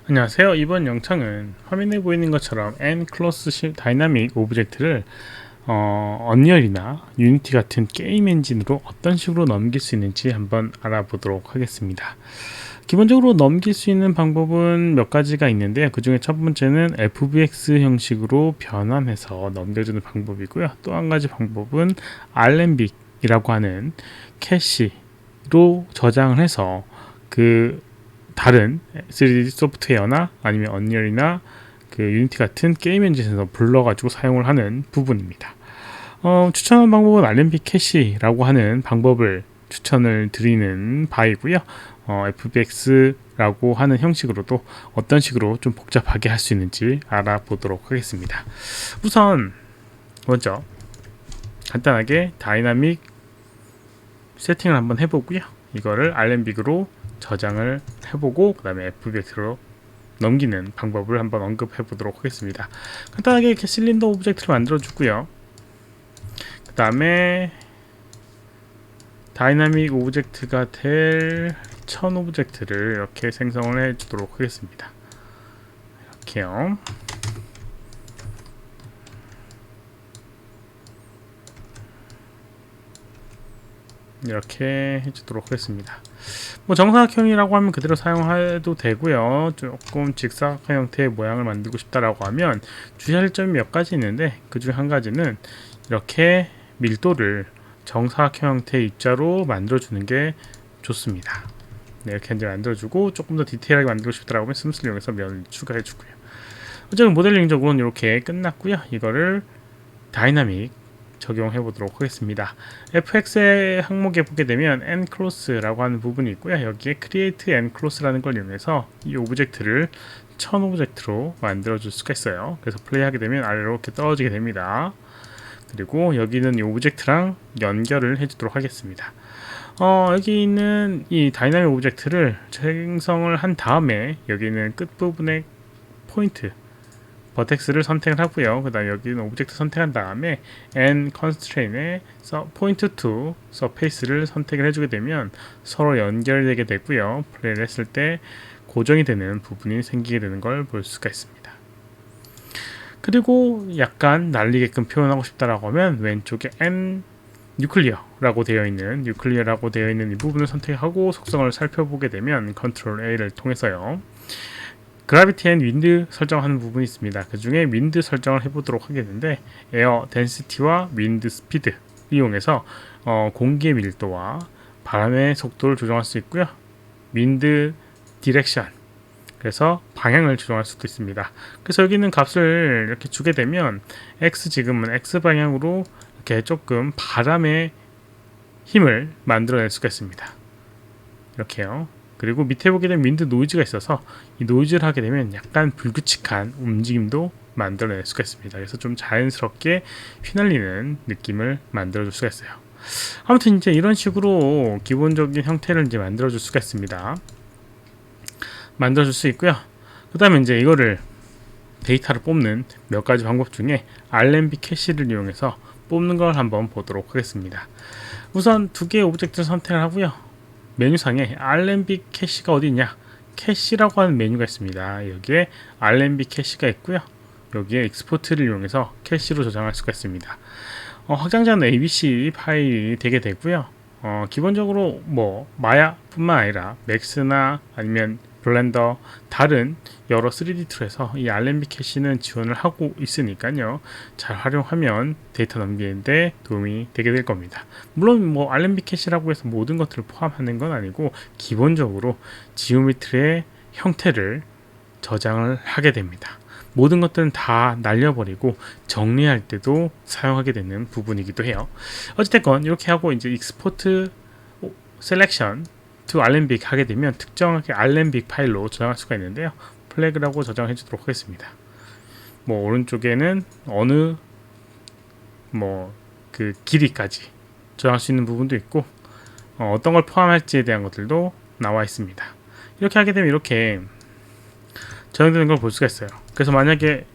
안녕하세요. 이번 영상은 화면에 보이는 것처럼 nCloss 다이나믹 오브젝트를 언리얼이나 유니티 같은 게임 엔진으로 어떤 식으로 넘길 수 있는지 한번 알아보도록 하겠습니다. 기본적으로 넘길 수 있는 방법은 몇 가지가 있는데요. 그 중에 첫 번째는 FBX 형식으로 변환해서 넘겨주는 방법이고요. 또 한 가지 방법은 알렌빅이라고 하는 캐시로 저장을 해서 그 다른 3D 소프트웨어나 아니면 언리얼이나 그 유니티 같은 게임 엔진에서 불러가지고 사용을 하는 부분입니다. 추천하는 방법은 RMB 캐시라고 하는 방법을 추천을 드리는 바이고요. FBX라고 하는 형식으로도 어떤 식으로 좀 복잡하게 할 수 있는지 알아보도록 하겠습니다. 우선 먼저 간단하게 다이나믹 세팅을 한번 해보고요. 이거를 RMB로 저장을 해보고 그 다음에 FBX로 넘기는 방법을 한번 언급해 보도록 하겠습니다. 간단하게 이렇게 실린더 오브젝트를 만들어 주고요. 그 다음에 다이나믹 오브젝트가 될 1000 오브젝트를 이렇게 생성을 해 주도록 하겠습니다. 이렇게요. 이렇게 해주도록 하겠습니다. 뭐 정사각형이라고 하면 그대로 사용해도 되고요. 조금 직사각형 형태의 모양을 만들고 싶다라고 하면 주의할 점이 몇 가지 있는데 그 중 한 가지는 이렇게 밀도를 정사각형 형태의 입자로 만들어주는 게 좋습니다. 네, 이렇게 이제 만들어주고 조금 더 디테일하게 만들고 싶다라고 하면 스무스를 이용해서 면을 추가해주고요. 어쨌든 모델링적으로는 이렇게 끝났고요. 이거를 다이나믹 적용해 보도록 하겠습니다. fx의 항목에 보게 되면 nCloss라고 하는 부분이 있고요. 여기에 create nCloss라는 걸 이용해서 이 오브젝트를 1000 오브젝트로 만들어 줄 수가 있어요. 그래서 플레이하게 되면 아래로 이렇게 떨어지게 됩니다. 그리고 여기는 이 오브젝트랑 연결을 해주도록 하겠습니다. 여기 있는 이 다이나믹 오브젝트를 생성을 한 다음에 여기는 끝부분에 포인트 버텍스를 선택을 하고요. 그 다음 여기는 오브젝트 선택한 다음에 n constraint에 point to surface를 선택을 해주게 되면 서로 연결되게 되고요. 플레이를 했을 때 고정이 되는 부분이 생기게 되는 걸 볼 수가 있습니다. 그리고 약간 날리게끔 표현하고 싶다라고 하면 왼쪽에 n 뉴클리어라고 되어 있는 이 부분을 선택하고 속성을 살펴보게 되면 컨트롤 A를 통해서요. 그라비티 앤 윈드 설정하는 부분이 있습니다. 그 중에 윈드 설정을 해보도록 하겠는데 에어 덴시티와 윈드 스피드 이용해서 공기의 밀도와 바람의 속도를 조정할 수 있고요. 윈드 디렉션 그래서 방향을 조정할 수도 있습니다. 그래서 여기 있는 값을 이렇게 주게 되면 x 지금은 x 방향으로 이렇게 조금 바람의 힘을 만들어낼 수가 있습니다. 이렇게요. 그리고 밑에 보게 되면 윈드 노이즈가 있어서 이 노이즈를 하게 되면 약간 불규칙한 움직임도 만들어낼 수가 있습니다. 그래서 좀 자연스럽게 휘날리는 느낌을 만들어줄 수가 있어요. 아무튼 이제 이런 식으로 기본적인 형태를 이제 만들어줄 수가 있습니다. 만들어줄 수 있고요. 그 다음에 이제 이거를 데이터를 뽑는 몇 가지 방법 중에 RMB 캐시를 이용해서 뽑는 걸 한번 보도록 하겠습니다. 우선 두 개의 오브젝트를 선택을 하고요. 메뉴상에 RMB 캐시가 어디 있냐? 캐시라고 하는 메뉴가 있습니다. 여기에 RMB 캐시가 있고요. 여기에 익스포트를 이용해서 캐시로 저장할 수가 있습니다. 확장자는 ABC 파일이 되게 되고요. 기본적으로 뭐 마야뿐만 아니라 맥스나 아니면 블렌더 다른 여러 3D 툴에서 이 RMB 캐시는 지원을 하고 있으니까요. 잘 활용하면 데이터 넘기는데 도움이 되게 될 겁니다. 물론 뭐 RMB 캐시라고 해서 모든 것들을 포함하는 건 아니고 기본적으로 지오메트리의 형태를 저장을 하게 됩니다. 모든 것들은 다 날려버리고 정리할 때도 사용하게 되는 부분이기도 해요. 어찌됐건 이렇게 하고 이제 익스포트 셀렉션 to RMB 하게 되면 특정하게 RMB 파일로 저장할 수가 있는데요. 플래그라고 저장해 주도록 하겠습니다. 뭐 오른쪽에는 어느 뭐 그 길이까지 저장할 수 있는 부분도 있고 어떤 걸 포함할지에 대한 것들도 나와 있습니다. 이렇게 하게 되면 이렇게 저장되는 걸 볼 수가 있어요. 그래서 만약에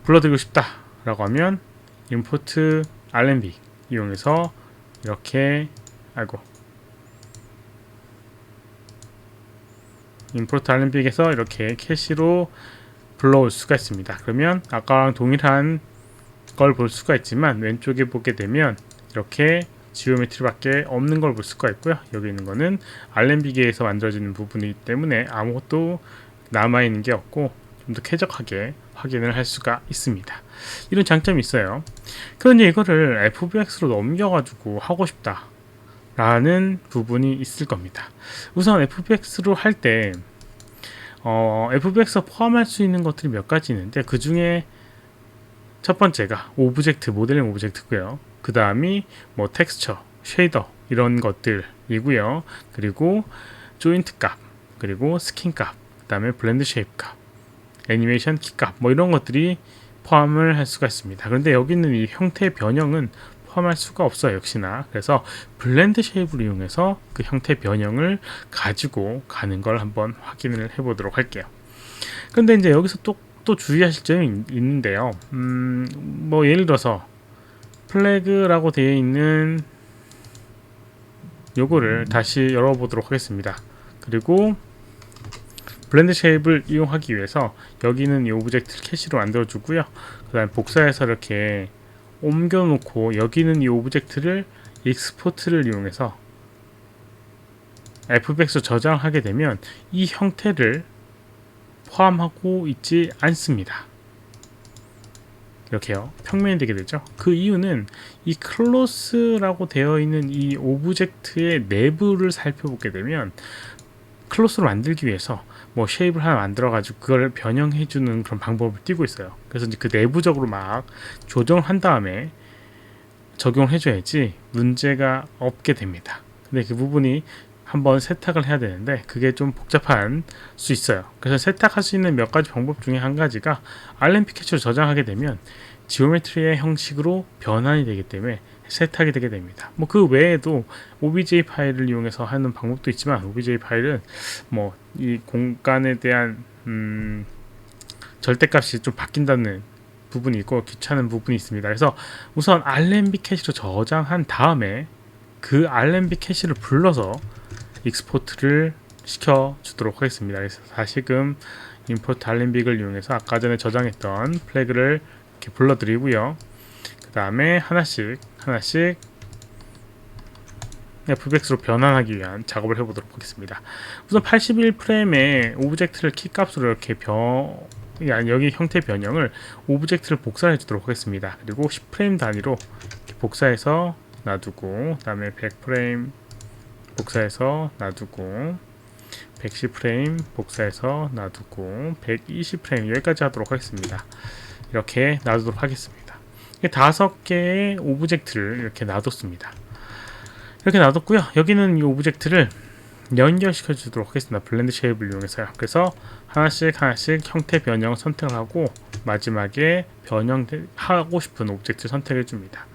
불러드리고 싶다라고 하면 import RMB 이용해서 임포트 알렌빅에서 이렇게 캐시로 불러올 수가 있습니다. 그러면 아까랑 동일한 걸 볼 수가 있지만 왼쪽에 보게 되면 이렇게 지오메트리밖에 없는 걸 볼 수가 있고요. 여기 있는 거는 알렌비게에서 만들어지는 부분이기 때문에 아무것도 남아있는 게 없고 좀 더 쾌적하게 확인을 할 수가 있습니다. 이런 장점이 있어요. 그런데 이거를 FBX로 넘겨가지고 하고 싶다 라는 부분이 있을 겁니다. 우선 FBX로 할 때 FBX에 포함할 수 있는 것들이 몇 가지 있는데 그 중에 첫 번째가 오브젝트, 모델링 오브젝트고요. 그 다음이 뭐 텍스처, 쉐이더 이런 것들이고요. 그리고 조인트 값, 그리고 스킨 값, 그 다음에 블렌드 쉐입 값, 애니메이션 키 값, 뭐 이런 것들이 포함을 할 수가 있습니다. 그런데 여기 있는 이 형태의 변형은 포함할 수가 없어요. 역시나. 그래서 블렌드 쉐입을 이용해서 그 형태 변형을 가지고 가는 걸 한번 확인을 해보도록 할게요. 그런데 이제 여기서 또 주의하실 점이 있는데요. 뭐 예를 들어서 플래그라고 되어 있는 요거를 다시 열어보도록 하겠습니다. 그리고 블렌드 쉐입을 이용하기 위해서 여기는 이 오브젝트를 캐시로 만들어 주고요. 그 다음에 복사해서 이렇게 옮겨 놓고 여기는 이 오브젝트를 익스포트를 이용해서 FBX로 저장하게 되면 이 형태를 포함하고 있지 않습니다. 이렇게요. 평면이 되게 되죠. 그 이유는 이 클로스라고 되어 있는 이 오브젝트의 내부를 살펴보게 되면 클로스를 만들기 위해서 뭐 쉐입을 하나 만들어 가지고 그걸 변형해 주는 그런 방법을 띄고 있어요. 그래서 이제 그 내부적으로 막 조정을 한 다음에 적용을 해줘야지 문제가 없게 됩니다. 근데 그 부분이 한번 세탁을 해야 되는데 그게 좀 복잡한 수 있어요. 그래서 세탁할 수 있는 몇 가지 방법 중에 한 가지가 RMP 캐치로 저장하게 되면 지오메트리의 형식으로 변환이 되기 때문에 세탁이 되게 됩니다. 뭐 그 외에도 OBJ 파일을 이용해서 하는 방법도 있지만 OBJ 파일은 뭐 이 공간에 대한 절대값이 좀 바뀐다는 부분이 있고 귀찮은 부분이 있습니다. 그래서 우선 RMB 캐시로 저장한 다음에 그 RMB 캐시를 불러서 익스포트를 시켜 주도록 하겠습니다. 그래서 다시금 임포트 RMB를 이용해서 아까 전에 저장했던 플래그를 이렇게 불러드리고요. 그 다음에 하나씩 FBX로 변환하기 위한 작업을 해보도록 하겠습니다. 우선 81프레임의 오브젝트를 키값으로 이렇게 여기 형태 변형을 오브젝트를 복사해 주도록 하겠습니다. 그리고 10프레임 단위로 이렇게 복사해서 놔두고, 그 다음에 100프레임 복사해서 놔두고, 110프레임 복사해서 놔두고, 120프레임 여기까지 하도록 하겠습니다. 이렇게 놔두도록 하겠습니다. 5개의 오브젝트를 이렇게 놔뒀습니다. 이렇게 놔뒀고요. 여기는 이 오브젝트를 연결시켜 주도록 하겠습니다. 블렌드 쉐입을 이용해서요. 그래서 하나씩 형태 변형 선택을 하고 마지막에 변형하고 싶은 오브젝트 선택해 줍니다.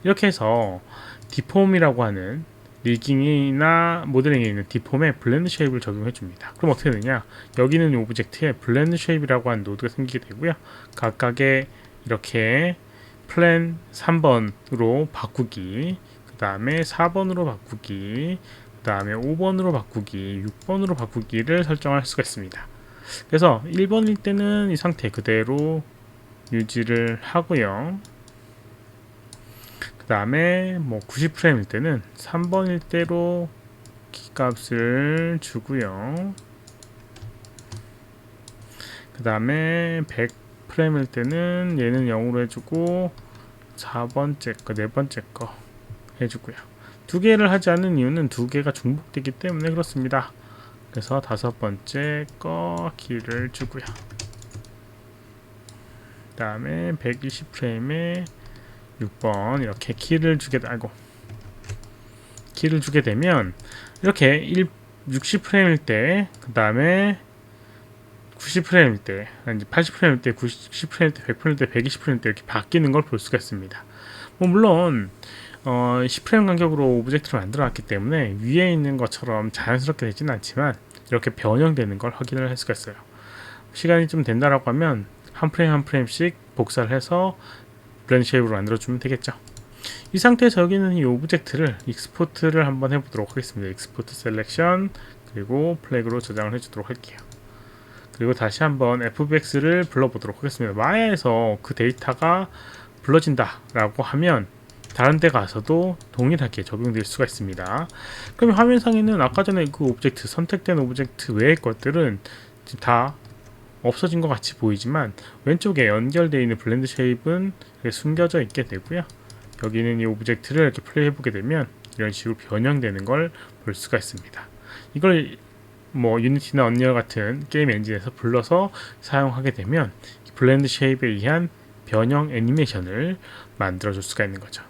이렇게 해서 디폼이라고 하는 리깅이나 모델링에 있는 디폼에 블렌드 쉐입을 적용해 줍니다. 그럼 어떻게 되냐? 여기는 이 오브젝트에 블렌드 쉐입이라고 하는 노드가 생기게 되고요. 각각의 이렇게 플랜 3번으로 바꾸기, 그 다음에 4번으로 바꾸기, 그 다음에 5번으로 바꾸기, 6번으로 바꾸기를 설정할 수가 있습니다. 그래서 1번일 때는 이 상태 그대로 유지를 하고요. 그 다음에 뭐 90프레임일 때는 3번일 대로 키값을 주고요. 그 다음에 100프레임일 때는 얘는 0으로 해주고 4번째 거, 4번째 거 해주고요. 2개를 하지 않는 이유는 2개가 중복되기 때문에 그렇습니다. 그래서 5번째 거 키를 주고요. 그 다음에 120프레임에 6번 이렇게 키를 주게 되면 이렇게 60프레임일 때, 그 다음에 90프레임일 때, 80프레임일 때, 90프레임일 때, 100프레임일 때, 120프레임일 때 이렇게 바뀌는 걸 볼 수가 있습니다. 뭐 물론 10프레임 간격으로 오브젝트를 만들어놨기 때문에 위에 있는 것처럼 자연스럽게 되지는 않지만 이렇게 변형되는 걸 확인을 할 수가 있어요. 시간이 좀 된다라고 하면 한 프레임씩 복사를 해서 블렌드 쉐입으로 만들어주면 되겠죠. 이 상태에서 여기는 이 오브젝트를 익스포트를 한번 해보도록 하겠습니다. 익스포트 셀렉션, 그 그리고 플래그로 저장을 해주도록 할게요. 그리고 다시 한번 fbx를 불러보도록 하겠습니다. 마야에서 그 데이터가 불러진다 라고 하면 다른 데 가서도 동일하게 적용될 수가 있습니다. 그럼 화면상에는 아까 전에 그 오브젝트, 선택된 오브젝트 외의 것들은 지금 다 없어진 것 같이 보이지만 왼쪽에 연결되어 있는 블렌드 쉐입은 숨겨져 있게 되고요. 여기는 이 오브젝트를 이렇게 플레이 해보게 되면 이런 식으로 변형되는 걸 볼 수가 있습니다. 이걸 뭐 유니티나 언리얼 같은 게임 엔진에서 불러서 사용하게 되면 블렌드 쉐입에 의한 변형 애니메이션을 만들어 줄 수가 있는 거죠.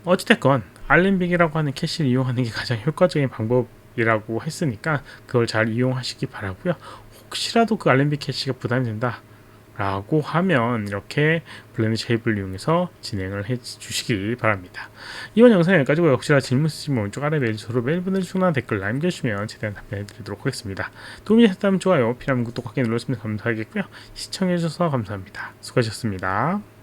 어찌됐건 알렌빅이라고 하는 캐시를 이용하는 게 가장 효과적인 방법이라고 했으니까 그걸 잘 이용하시기 바라고요. 혹시라도 그 알렌빅 캐시가 부담이 된다 라고 하면 이렇게 블렌드 쉐입을 이용해서 진행을 해 주시기 바랍니다. 이번 영상 여기까지고요. 혹시라도 질문 있으시면 오른쪽 아래 메일 주소로 메일 보내주시거나 댓글 남겨주시면 최대한 답변해 드리도록 하겠습니다. 도움이 되셨다면 좋아요, 필요하면 구독하기 눌러주시면 감사하겠고요. 시청해주셔서 감사합니다. 수고하셨습니다.